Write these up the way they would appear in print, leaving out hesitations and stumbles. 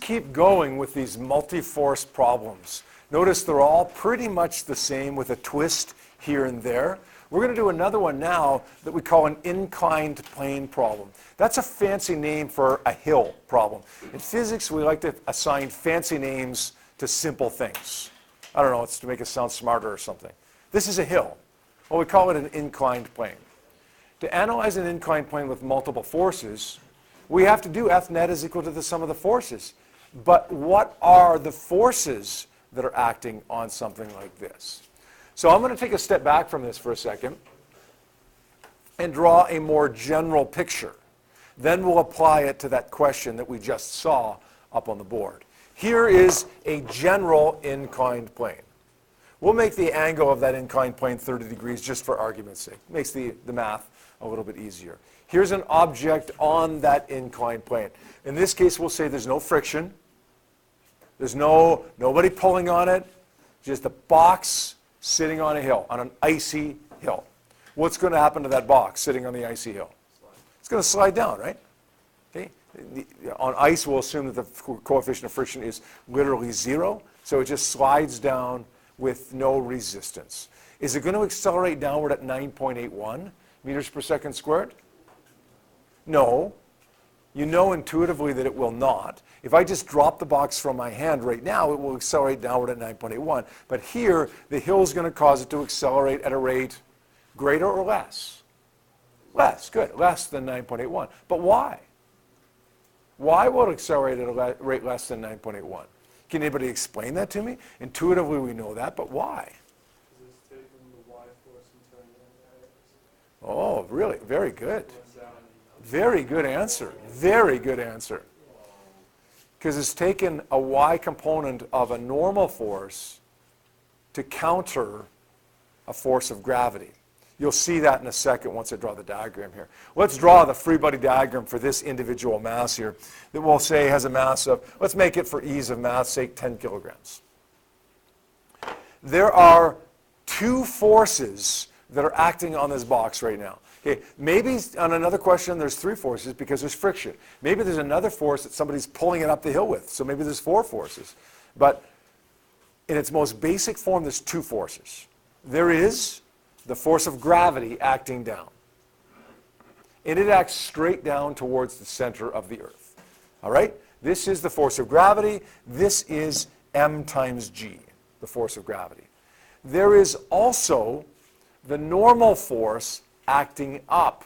keep going with these multi-force problems. Notice they're all pretty much the same with a twist here and there. We're going to do another one now that we call an inclined plane problem. That's a fancy name for a hill problem. In physics, we like to assign fancy names to simple things. I don't know, it's to make it sound smarter or something. This is a hill. Well, we call it an inclined plane. To analyze an inclined plane with multiple forces, we have to do F net is equal to the sum of the forces. But what are the forces that are acting on something like this? So I'm going to take a step back from this for a second and draw a more general picture. Then we'll apply it to that question that we just saw up on the board. Here is a general inclined plane. We'll make the angle of that inclined plane 30 degrees just for argument's sake. Makes the math a little bit easier. Here's an object on that inclined plane. In this case, we'll say there's no friction. There's nobody pulling on it, just a box sitting on a hill, on an icy hill. What's going to happen to that box sitting on the icy hill? It's going to slide down, right? Okay. On ice, we'll assume that the coefficient of friction is literally 0, so it just slides down with no resistance. Is it going to accelerate downward at 9.81 meters per second squared? No. You know intuitively that it will not. If I just drop the box from my hand right now, it will accelerate downward at 9.81. But here, the hill is going to cause it to accelerate at a rate greater or less? Less, good, less than 9.81. But why? Why will it accelerate at a rate less than 9.81? Can anybody explain that to me? Intuitively, we know that, but why? Because it's taking the y force and turning it into x. Oh, really? Very good. Very good answer. Very good answer. Because it's taken a y component of a normal force to counter a force of gravity. You'll see that in a second once I draw the diagram here. Let's draw the free body diagram for this individual mass here that we'll say has a mass of, let's make it for ease of math's sake, 10 kilograms. There are two forces that are acting on this box right now. Okay, maybe on another question there's 3 forces because there's friction. Maybe there's another force that somebody's pulling it up the hill with, so maybe there's 4 forces. But in its most basic form, there's 2 forces. There is the force of gravity acting down. And it acts straight down towards the center of the Earth. All right? This is the force of gravity. This is m times g, the force of gravity. There is also the normal force acting up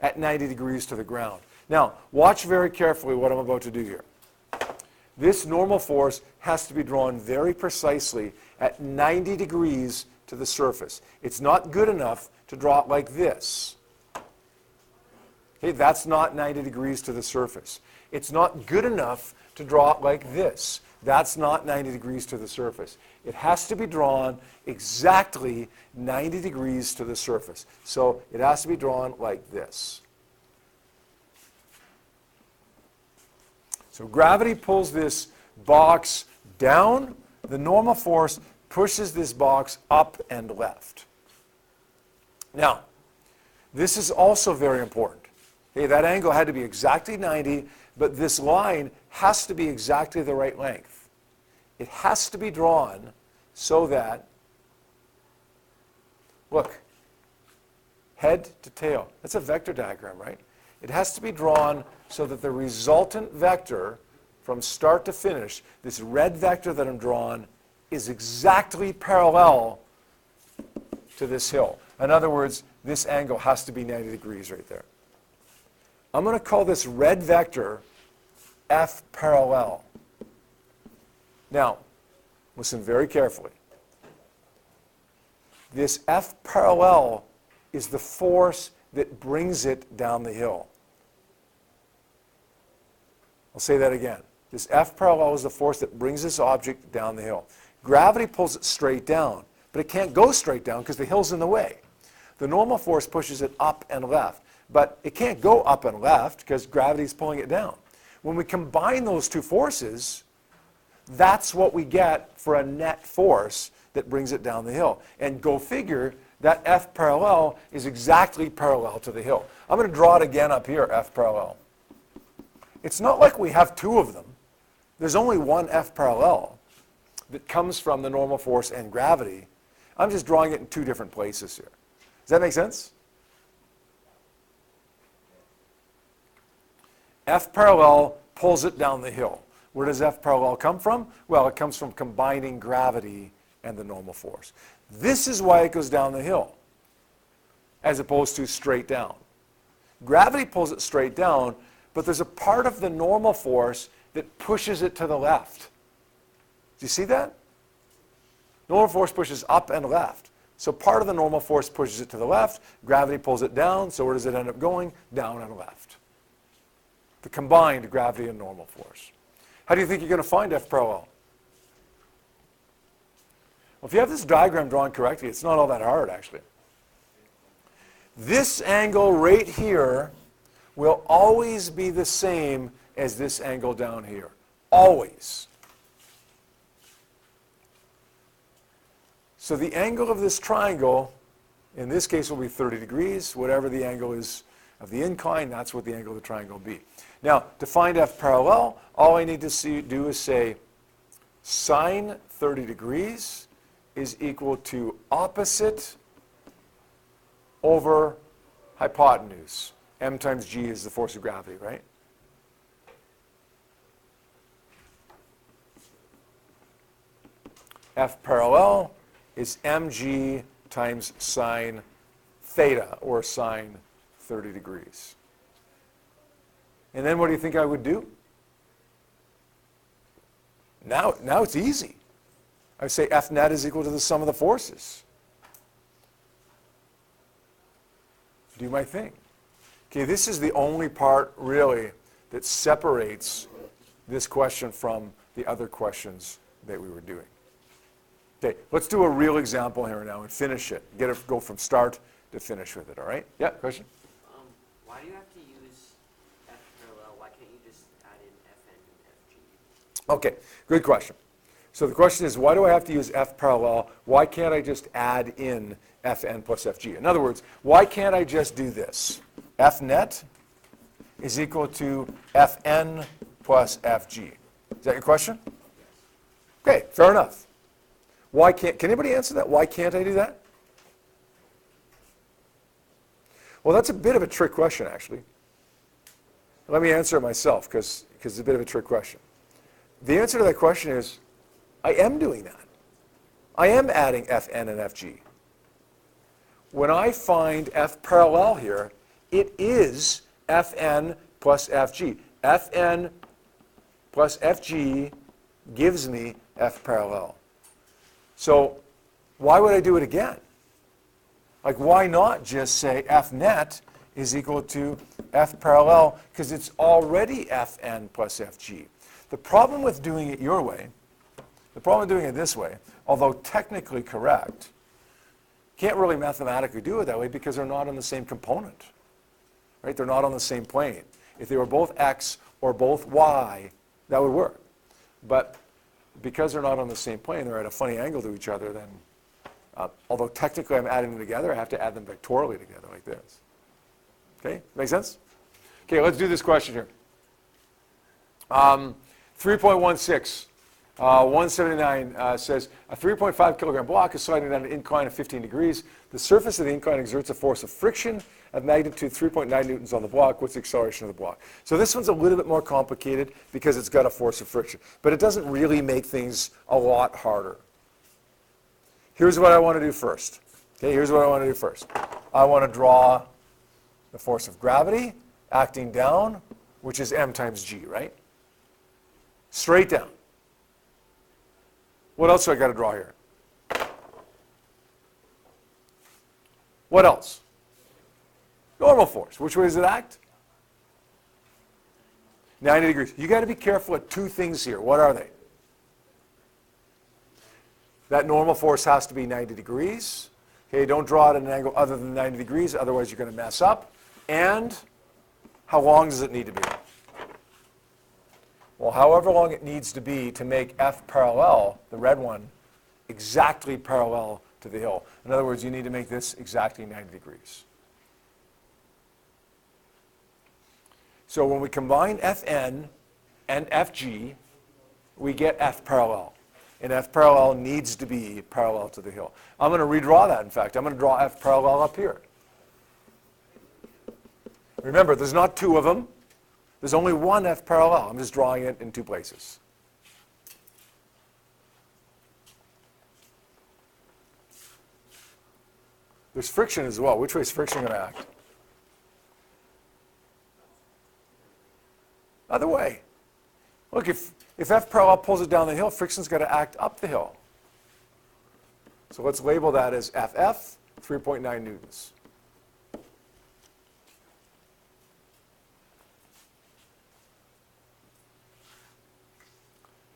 at 90 degrees to the ground. Now, watch very carefully what I'm about to do here. This normal force has to be drawn very precisely at 90 degrees to the surface. It's not good enough to draw it like this. Okay, that's not 90 degrees to the surface. It's not good enough to draw it like this. That's not 90 degrees to the surface. It has to be drawn exactly 90 degrees to the surface. So it has to be drawn like this. So gravity pulls this box down. The normal force pushes this box up and left. Now, this is also very important. Okay, that angle had to be exactly 90, but this line has to be exactly the right length. It has to be drawn so that, look, head to tail. That's a vector diagram, right? It has to be drawn so that the resultant vector from start to finish, this red vector that I'm drawing, is exactly parallel to this hill. In other words, this angle has to be 90 degrees right there. I'm going to call this red vector F parallel. Now, listen very carefully. This F parallel is the force that brings it down the hill. I'll say that again. This F parallel is the force that brings this object down the hill. Gravity pulls it straight down, but it can't go straight down because the hill's in the way. The normal force pushes it up and left, but it can't go up and left because gravity's pulling it down. When we combine those two forces, that's what we get for a net force that brings it down the hill. And go figure, that F parallel is exactly parallel to the hill. I'm going to draw it again up here, F parallel. It's not like we have 2 of them. there's only one F parallel that comes from the normal force and gravity. I'm just drawing it in two different places here. Does that make sense? F parallel pulls it down the hill. Where does F parallel come from? Well, it comes from combining gravity and the normal force. This is why it goes down the hill, as opposed to straight down. Gravity pulls it straight down, but there's a part of the normal force that pushes it to the left. Do you see that? Normal force pushes up and left. So part of the normal force pushes it to the left, gravity pulls it down, so where does it end up going? Down and left. The combined gravity and normal force. How do you think you're going to find F parallel? Well, if you have this diagram drawn correctly, it's not all that hard, actually. This angle right here will always be the same as this angle down here. Always. So the angle of this triangle, in this case, will be 30 degrees. Whatever the angle is of the incline, that's what the angle of the triangle will be. Now, to find F parallel, all I need to do is say sine 30 degrees is equal to opposite over hypotenuse. M times G is the force of gravity, right? F parallel is mg times sine theta, or sine 30 degrees. And then what do you think I would do? Now it's easy. I would say F net is equal to the sum of the forces. Do my thing. Okay, this is the only part, really, that separates this question from the other questions that we were doing. Okay, let's do a real example here now and finish it. Go from start to finish with it, all right? Yeah, question? Why do you have to use F parallel? Why can't you just add in Fn and Fg? Okay, good question. So the question is, why do I have to use F parallel? Why can't I just add in Fn plus Fg? In other words, why can't I just do this? F net is equal to Fn plus Fg. Is that your question? Okay, fair enough. Why can't, can anybody answer that? Why can't I do that? Well, that's a bit of a trick question, actually. Let me answer it myself, because it's a bit of a trick question. The answer to that question is, I am doing that. I am adding Fn and Fg. When I find F parallel here, it is Fn plus Fg. Fn plus Fg gives me F parallel. So why would I do it again? Like, why not just say F net is equal to F parallel, because it's already Fn plus Fg. The problem with doing it your way, the problem with doing it this way, although technically correct, can't really mathematically do it that way because they're not on the same component. Right? They're not on the same plane. If they were both x or both y, that would work. But because they're not on the same plane, they're at a funny angle to each other, then although technically I'm adding them together, I have to add them vectorially together like this. Okay, make sense? Okay, let's do this question here. 3.16, 179 says, a 3.5 kilogram block is sliding down an incline of 15 degrees. The surface of the incline exerts a force of friction of magnitude 3.9 newtons on the block. What's the acceleration of the block? So this one's a little bit more complicated because it's got a force of friction, but it doesn't really make things a lot harder. Here's what I want to do first. Okay, here's what I want to do first. I want to draw the force of gravity acting down, which is m times g, right? Straight down. What else do I got to draw here? What else? Normal force. Which way does it act? 90 degrees. You got to be careful at two things here. What are they? That normal force has to be 90 degrees. Okay, don't draw it at an angle other than 90 degrees, otherwise you're going to mess up. And how long does it need to be? Well, however long it needs to be to make F parallel, the red one, exactly parallel to the hill. In other words, you need to make this exactly 90 degrees. So when we combine Fn and Fg, we get F parallel. And F parallel needs to be parallel to the hill. I'm going to redraw that, in fact. I'm going to draw F parallel up here. Remember, there's not two of them. There's only one F parallel. I'm just drawing it in two places. There's friction as well. Which way is friction going to act? Other way. Look, if F parallel pulls it down the hill, friction's got to act up the hill. So let's label that as FF, 3.9 newtons.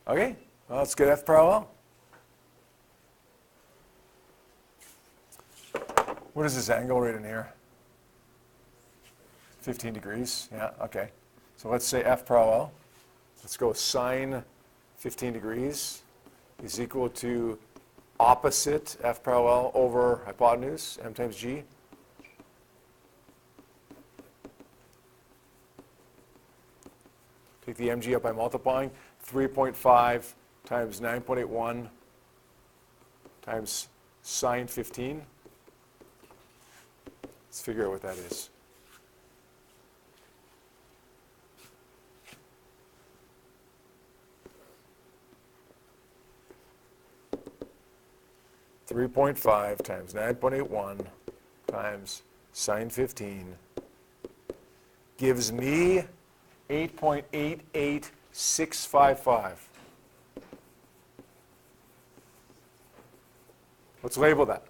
Okay, well, let's get F parallel. What is this angle right in here? 15 degrees, yeah, okay. So let's say F parallel. Let's go sine 15 degrees is equal to opposite F parallel over hypotenuse, m times g. Take the mg up by multiplying. 3.5 times 9.81 times sine 15. Let's figure out what that is. .5 times 9.81 times sine 15 gives me 8.88655. Let's label that.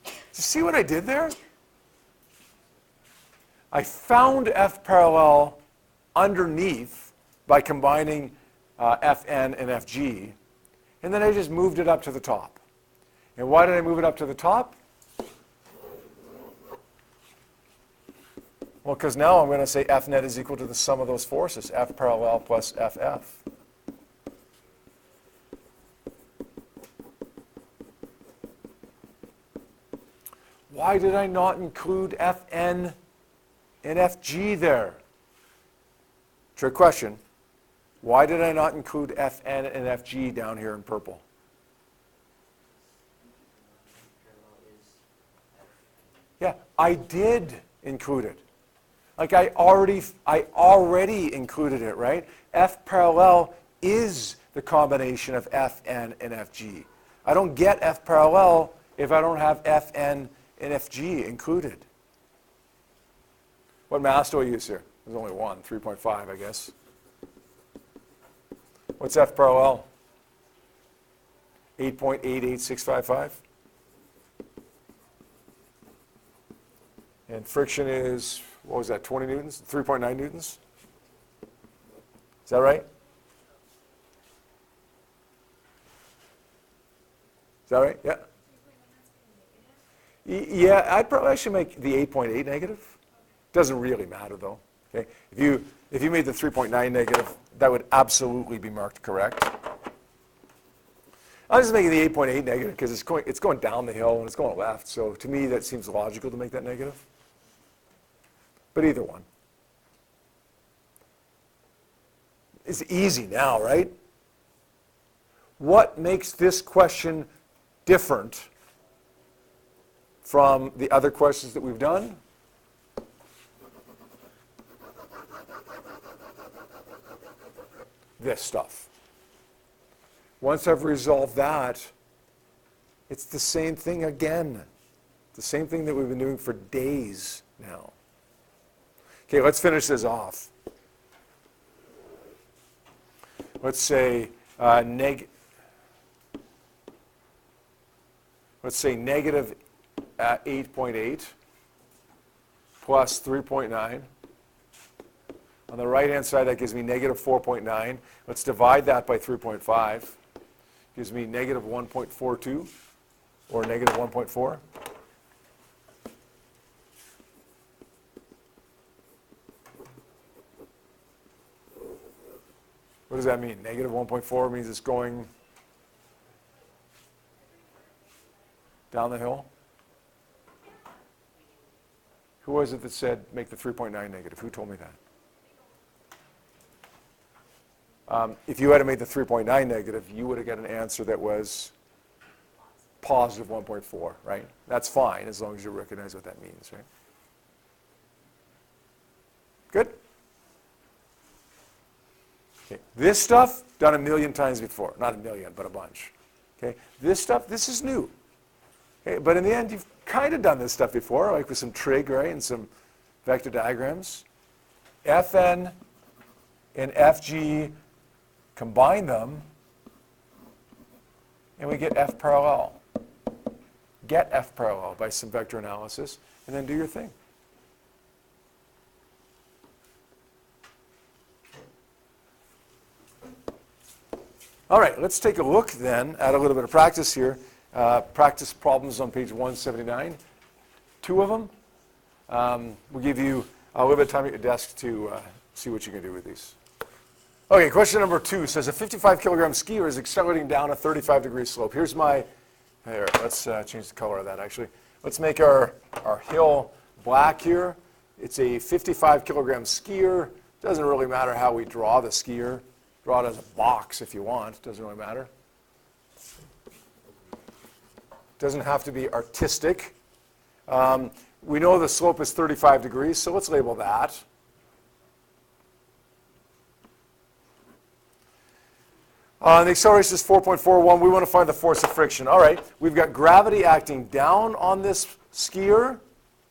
Did you see what I did there? I found F parallel underneath by combining Fn and Fg, and then I just moved it up to the top. And why did I move it up to the top? Well, because now I'm going to say F net is equal to the sum of those forces, F parallel plus FF. Why did I not include Fn and Fg there? Trick question. Why did I not include Fn and Fg down here in purple? Yeah, I did include it. Like I already included it, right? F parallel is the combination of Fn and Fg. I don't get F parallel if I don't have Fn and Fg included. What mass do I use here? There's only one, 3.5, I guess. What's F parallel? 8.88655. And friction is, what was that, 20 newtons? 3.9 newtons? Is that right? Is that right? Yeah. Yeah, I'd probably actually make the 8.8 negative. Doesn't really matter though. Okay, if you made the 3.9 negative, that would absolutely be marked correct. I'm just making the 8.8 negative because it's going down the hill and it's going left. So to me, that seems logical to make that negative. But either one. It's easy now, right? What makes this question different from the other questions that we've done? This stuff. Once I've resolved that, it's the same thing again. The same thing that we've been doing for days now. Okay, let's finish this off. Let's say negative 8.8 plus 3.9. On the right-hand side, that gives me negative 4.9. Let's divide that by 3.5. Gives me negative 1.42 or negative 1.4. What does that mean? Negative 1.4 means it's going down the hill. Who Who was it that said make the 3.9 negative? Who told me that? If you had made the 3.9 negative, you would have got an answer that was positive 1.4, right? That's fine as long as you recognize what that means, right? Good? Okay. This stuff, done a million times before. Not a million, but a bunch. Okay. This stuff, this is new. Okay. But in the end, you've kind of done this stuff before, like with some trig, right, and some vector diagrams. Fn and Fg, combine them, and we get F parallel. Get F parallel by some vector analysis, and then do your thing. All right, let's take a look then at a little bit of practice here. Practice problems on page 179. 2 of them. We'll give you a little bit of time at your desk to see what you can do with these. Okay, question number 2 says a 55 kilogram skier is accelerating down a 35-degree slope. Here's my, here, let's change the color of that actually. Let's make our hill black here. It's a 55 kilogram skier. Doesn't really matter how we draw the skier. Draw it as a box if you want. Doesn't really matter. Doesn't have to be artistic. We know the slope is 35 degrees, so let's label that. The acceleration is 4.41. We want to find the force of friction. All right, we've got gravity acting down on this skier,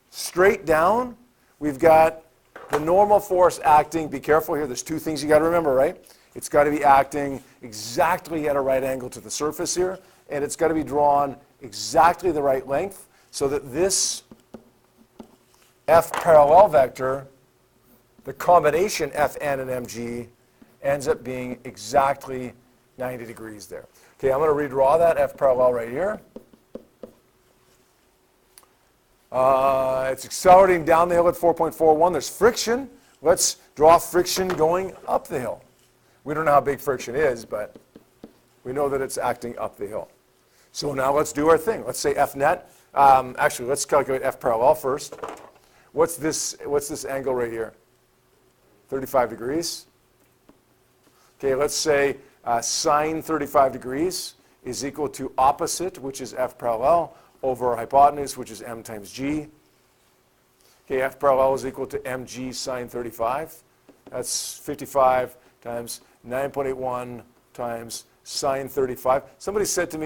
straight down. We've got the normal force acting, be careful here, there's 2 things you got to remember, right? It's got to be acting exactly at a right angle to the surface here, and it's got to be drawn exactly the right length so that this F parallel vector, the combination Fn and mg, ends up being exactly 90 degrees there. Okay, I'm going to redraw that F parallel right here. It's accelerating down the hill at 4.41. There's friction. Let's draw friction going up the hill. We don't know how big friction is, but we know that it's acting up the hill. So now let's do our thing. Let's say F net. Actually, let's calculate F parallel first. What's this angle right here? 35 degrees. Okay, let's say sine 35 degrees is equal to opposite, which is F parallel, over hypotenuse, which is m times g. Okay, F parallel is equal to mg sine 35. That's 55 times 9.81 times sine 35. Somebody asked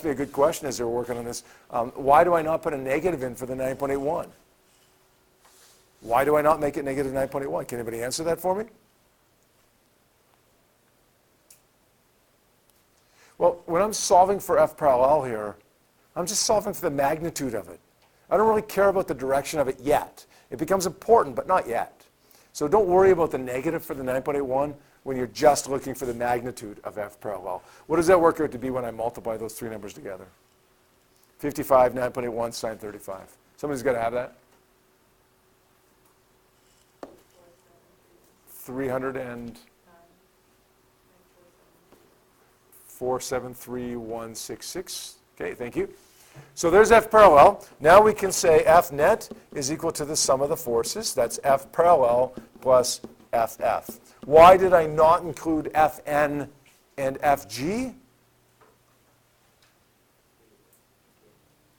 me a good question as they were working on this. Why do I not put a negative in for the 9.81? Why do I not make it negative 9.81? Can anybody answer that for me? Well, when I'm solving for F parallel here, I'm just solving for the magnitude of it. I don't really care about the direction of it yet. It becomes important, but not yet. So don't worry about the negative for the 9.81 when you're just looking for the magnitude of F parallel. What does that work out to be when I multiply those 3 numbers together? 55, 9.81, sine 35. Somebody's got to have that. 473,166. Okay, thank you. So there's F parallel. Now we can say F net is equal to the sum of the forces. That's F parallel plus FF. Why did I not include Fn and Fg?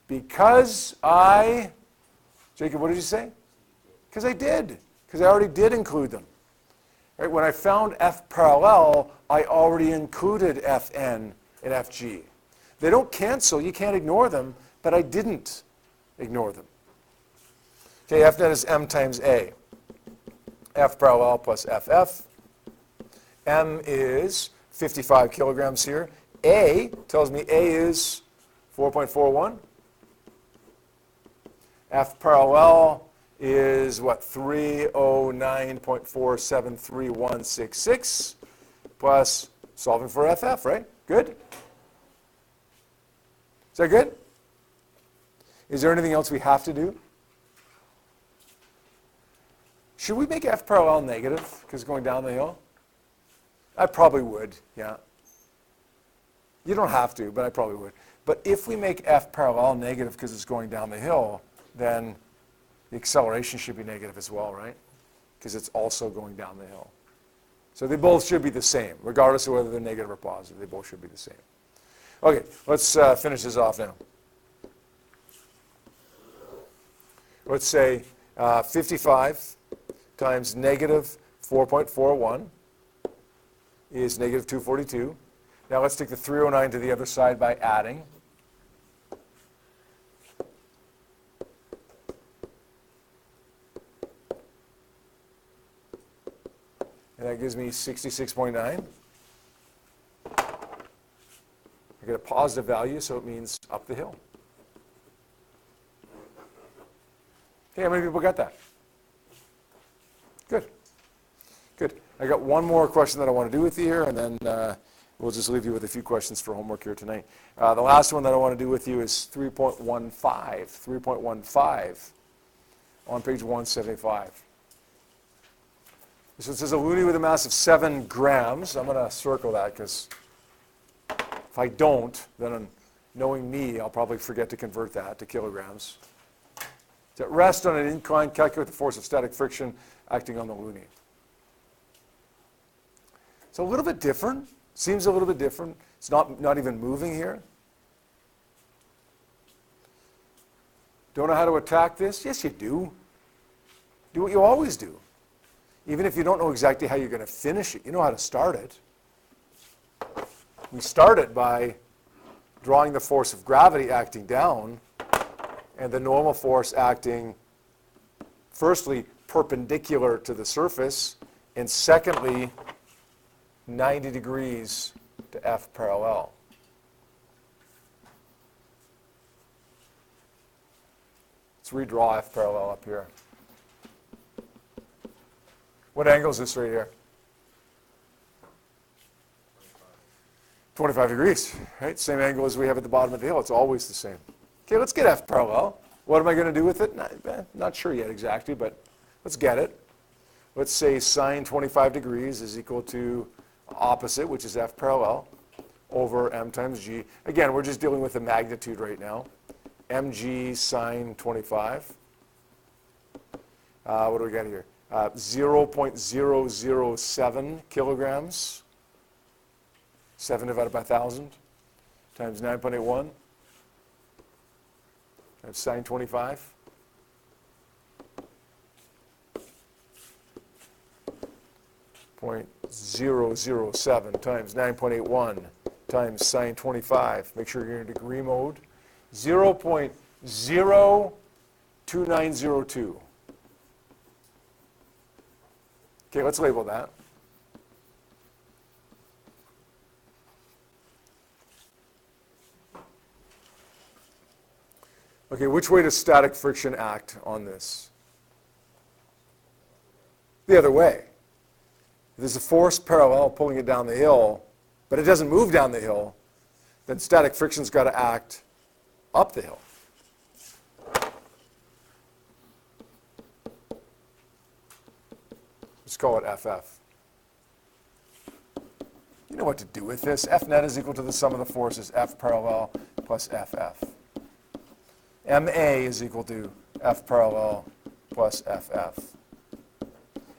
Because Jacob, what did you say? Because I did. Because I already did include them. Right, when I found F parallel, I already included Fn and Fg. They don't cancel, you can't ignore them, but I didn't ignore them. Okay, F net is m times a. F parallel plus FF. M is 55 kilograms here. A tells me A is 4.41. F parallel is what, 309.473166 plus solving for FF, right? Good? Is that good? Is there anything else we have to do? Should we make F parallel negative because going down the hill? I probably would, yeah. You don't have to, but I probably would. But if we make F parallel negative because it's going down the hill, then the acceleration should be negative as well, right? Because it's also going down the hill. So they both should be the same, regardless of whether they're negative or positive. They both should be the same. Okay, let's finish this off now. Let's say 55 times negative 4.41 is negative 242. Now let's take the 309 to the other side by adding. And that gives me 66.9. I get a positive value, so it means up the hill. Okay, how many people got that? Good. Good. I got one more question that I want to do with you here, and then we'll just leave you with a few questions for homework here tonight. The last one that I want to do with you is 3.15. 3.15 on page 175. So it says a loonie with a mass of 7 grams. I'm going to circle that because if I don't, then knowing me, I'll probably forget to convert that to kilograms. To rest on an incline, calculate the force of static friction acting on the loonie. It's a little bit different. Seems a little bit different. It's not even moving here. Don't know how to attack this? Yes, you do. Do what you always do. Even if you don't know exactly how you're going to finish it, you know how to start it. We start it by drawing the force of gravity acting down and the normal force acting, firstly, perpendicular to the surface, and secondly, 90 degrees to F parallel. Let's redraw F parallel up here. What angle is this right here? 25 degrees, right? Same angle as we have at the bottom of the hill. It's always the same. Okay, let's get F parallel. What am I going to do with it? Not sure yet exactly, but let's get it. Let's say sine 25 degrees is equal to opposite, which is F parallel, over m times g. Again, we're just dealing with the magnitude right now. mg sine 25. What do we got here? 0.007 kilograms. 7 divided by 1,000 times 9.81 times sine 25. .007 times 9.81 times sine 25. Make sure you're in degree mode. 0.02902. Okay, let's label that. Okay, which way does static friction act on this? The other way. If there's a force parallel pulling it down the hill, but it doesn't move down the hill, then static friction's got to act up the hill. Let's call it FF. You know what to do with this. F net is equal to the sum of the forces F parallel plus FF. MA is equal to F parallel plus FF.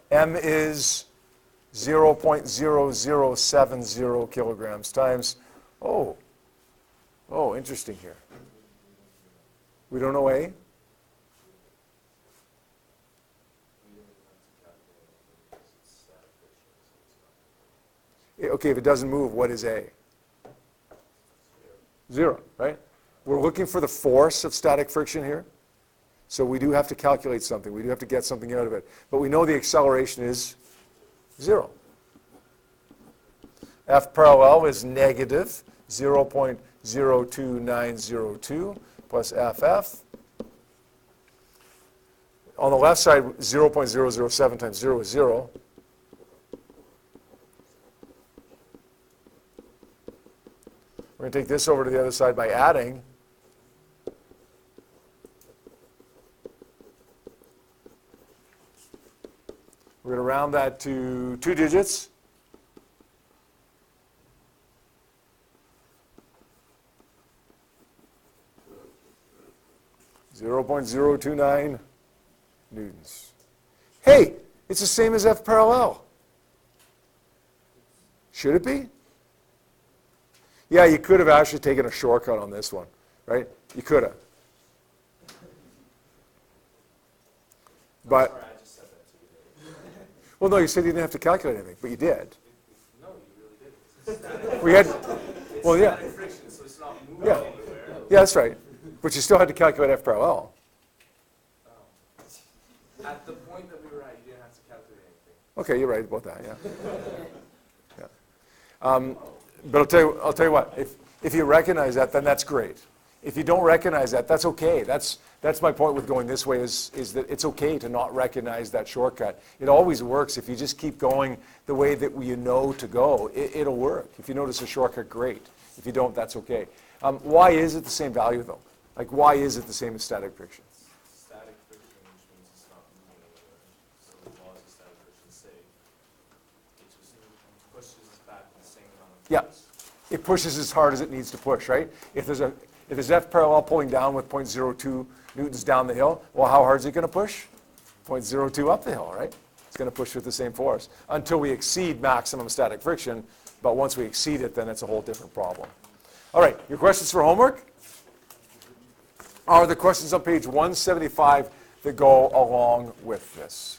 M is 0.0070 kilograms times, interesting here. We don't know A? Okay, if it doesn't move, what is A? 0, right? We're looking for the force of static friction here. So we do have to calculate something. We do have to get something out of it. But we know the acceleration is 0. F parallel is negative 0.02902 plus FF. On the left side, 0.007 times 0 is 0. We're going to take this over to the other side by adding. We're going to round that to 2 digits. .02902. newtons. Hey, it's the same as F parallel. Should it be? Yeah, you could have actually taken a shortcut on this one, right? You could have. But, Sorry, I just said that to you. well, no, you said you didn't have to calculate anything, but you did. No, you really didn't. It's static. We had, well, yeah, Static friction, so it's not moving Yeah. anywhere. yeah, that's right. But you still had to calculate F parallel. At the point that we were at, you didn't have to calculate anything. Okay, you're right about that, yeah. But I'll tell you what, if you recognize that, then that's great. If you don't recognize that, that's okay. That's my point with going this way is that it's okay to not recognize that shortcut. It always works if you just keep going the way that you know to go. It'll work. If you notice a shortcut, great. If you don't, that's okay. Why is it the same value, though? Like, why is it the same as static friction? Static friction, which means it's not moving anywhere. So the laws of static friction say it just pushes us back the same amount of Yeah. force. It pushes as hard as it needs to push, right? If there's F parallel pulling down with 0.02 newtons down the hill, well, how hard is it going to push? 0.02 up the hill, right? It's going to push with the same force until we exceed maximum static friction. But once we exceed it, then it's a whole different problem. All right, your questions for homework are the questions on page 175 that go along with this.